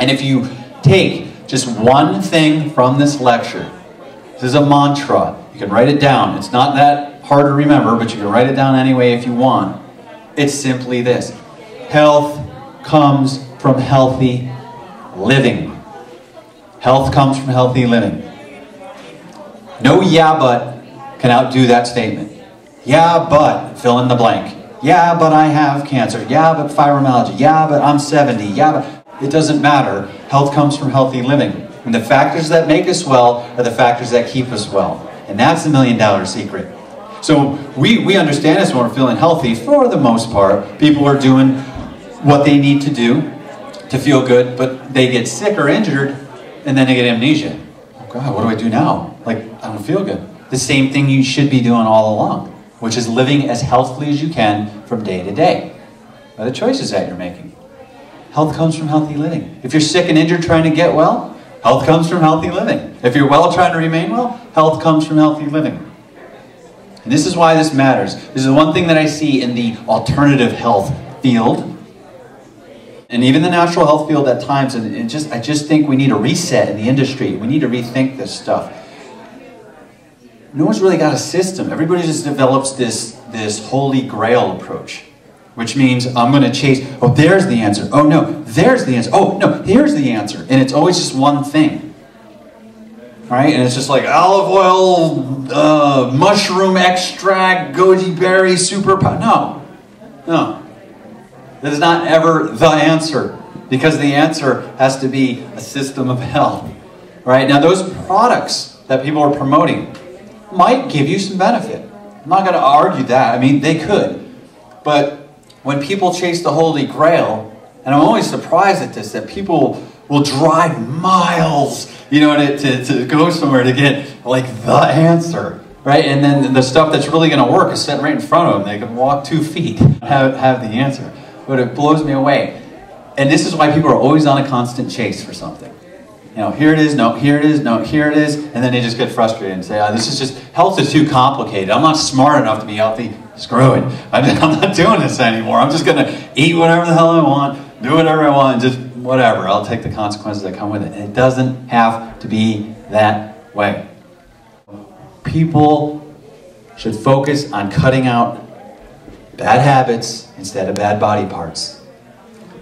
And if you take just one thing from this lecture, this is a mantra, you can write it down. It's not that hard to remember, but you can write it down anyway if you want. It's simply this: health comes from healthy living. Health comes from healthy living. No yeah but can outdo that statement. Yeah but, fill in the blank. Yeah but I have cancer. Yeah but fibromyalgia. Yeah but I'm 70. Yeah but, it doesn't matter. Health comes from healthy living. And the factors that make us well are the factors that keep us well. And that's the $1 million secret. So we understand this when we're feeling healthy. For the most part, people are doing what they need to do to feel good, but they get sick or injured, and then they get amnesia. Oh God, what do I do now? Like, I don't feel good. The same thing you should be doing all along, which is living as healthily as you can from day to day by the choices that you're making. Health comes from healthy living. If you're sick and injured trying to get well, health comes from healthy living. If you're well trying to remain well, health comes from healthy living. And this is why this matters. This is the one thing that I see in the alternative health field, and even the natural health field at times, and I just think we need a reset in the industry. We need to rethink this stuff. No one's really got a system. Everybody just develops this Holy Grail approach, which means I'm going to chase, oh, there's the answer. Oh, no, there's the answer. Oh, no, here's the answer. And it's always just one thing. Right? And it's just like olive oil, mushroom extract, goji berry, super power. No. That is not ever the answer, because the answer has to be a system of health. Right? Now, those products that people are promoting might give you some benefit. I'm not going to argue that. I mean, they could. But when people chase the Holy Grail, and I'm always surprised at this, that people will drive miles, you know, to go somewhere to get, like, the answer, right? And then the stuff that's really going to work is sitting right in front of them. They can walk 2 feet, have the answer. But it blows me away. And this is why people are always on a constant chase for something. You know, here it is, no, here it is, no, here it is, and then they just get frustrated and say, oh, this is just, health is too complicated. I'm not smart enough to be healthy. Screw it. I'm not doing this anymore. I'm just going to eat whatever the hell I want, do whatever I want, just whatever. I'll take the consequences that come with it. And it doesn't have to be that way. People should focus on cutting out bad habits instead of bad body parts.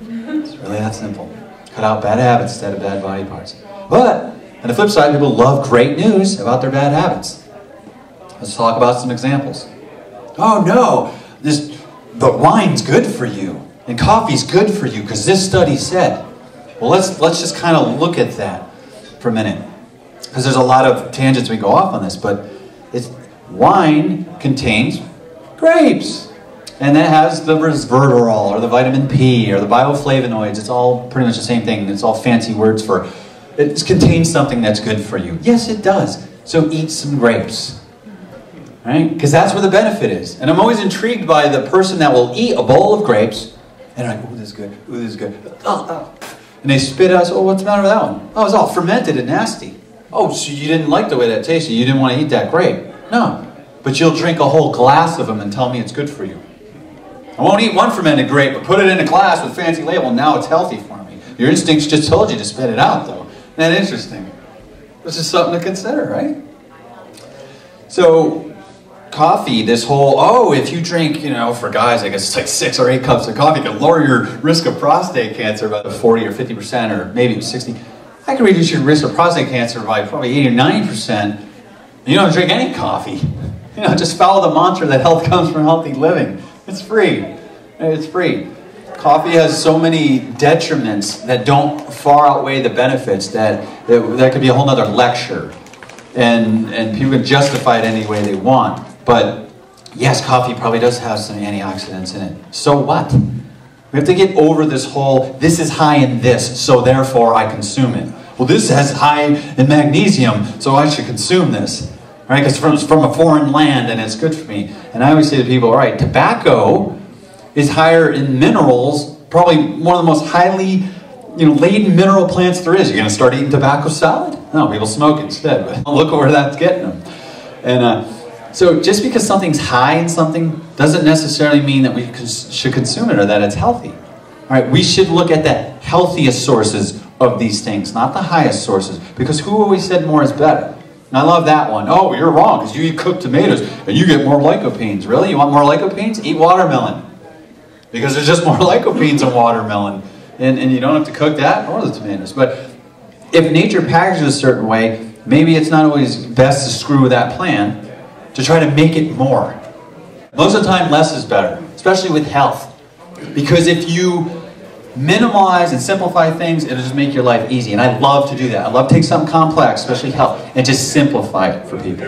It's really that simple. Cut out bad habits instead of bad body parts. But, on the flip side, people love great news about their bad habits. Let's talk about some examples. Oh no, the wine's good for you, and coffee's good for you, because this study said. Well, let's just kind of look at that for a minute, because there's a lot of tangents we go off on this, but wine contains grapes. And that has the resveratrol, or the vitamin P, or the bioflavonoids. It's all pretty much the same thing. It's all fancy words for, it contains something that's good for you. Yes, it does. So eat some grapes. Right? Because that's where the benefit is. And I'm always intrigued by the person that will eat a bowl of grapes, and they're like, ooh, this is good, ooh, this is good. And they spit out, oh, what's the matter with that one? Oh, it's all fermented and nasty. Oh, so you didn't like the way that tasted. You didn't want to eat that grape. No. But you'll drink a whole glass of them and tell me it's good for you. I won't eat one fermented grape, but put it in a glass with a fancy label, and now it's healthy for me. Your instincts just told you to spit it out, though. Isn't that interesting? This is something to consider, right? So, coffee, this whole, oh, if you drink, you know, for guys, I guess it's like 6 or 8 cups of coffee, can lower your risk of prostate cancer by 40 or 50%, or maybe 60. I can reduce your risk of prostate cancer by probably 80 or 90%. You don't drink any coffee. You know, just follow the mantra that health comes from healthy living. It's free. It's free. Coffee has so many detriments that don't far outweigh the benefits that could be a whole other lecture. And people can justify it any way they want. But yes, coffee probably does have some antioxidants in it. So what? We have to get over this whole, this is high in this, so therefore I consume it. Well, this has high in magnesium, so I should consume this. Right? Because it's from a foreign land and it's good for me. And I always say to people, all right, tobacco is higher in minerals, probably one of the most highly, laden mineral plants there is. You're going to start eating tobacco salad? No, people smoke instead. But look where that's getting them. And so just because something's high in something doesn't necessarily mean that we should consume it or that it's healthy. All right, we should look at the healthiest sources of these things, not the highest sources, because who always said more is better? And I love that one. Oh, you're wrong, because you eat cooked tomatoes and you get more lycopenes. Really? You want more lycopenes? Eat watermelon. Because there's just more lycopenes in watermelon. And you don't have to cook that, nor the tomatoes. But if nature packages a certain way, maybe it's not always best to screw with that plan to try to make it more. Most of the time, less is better, especially with health. Because if you minimize and simplify things, it'll just make your life easy. And I love to do that. I love to take something complex, especially health, and just simplify it for people.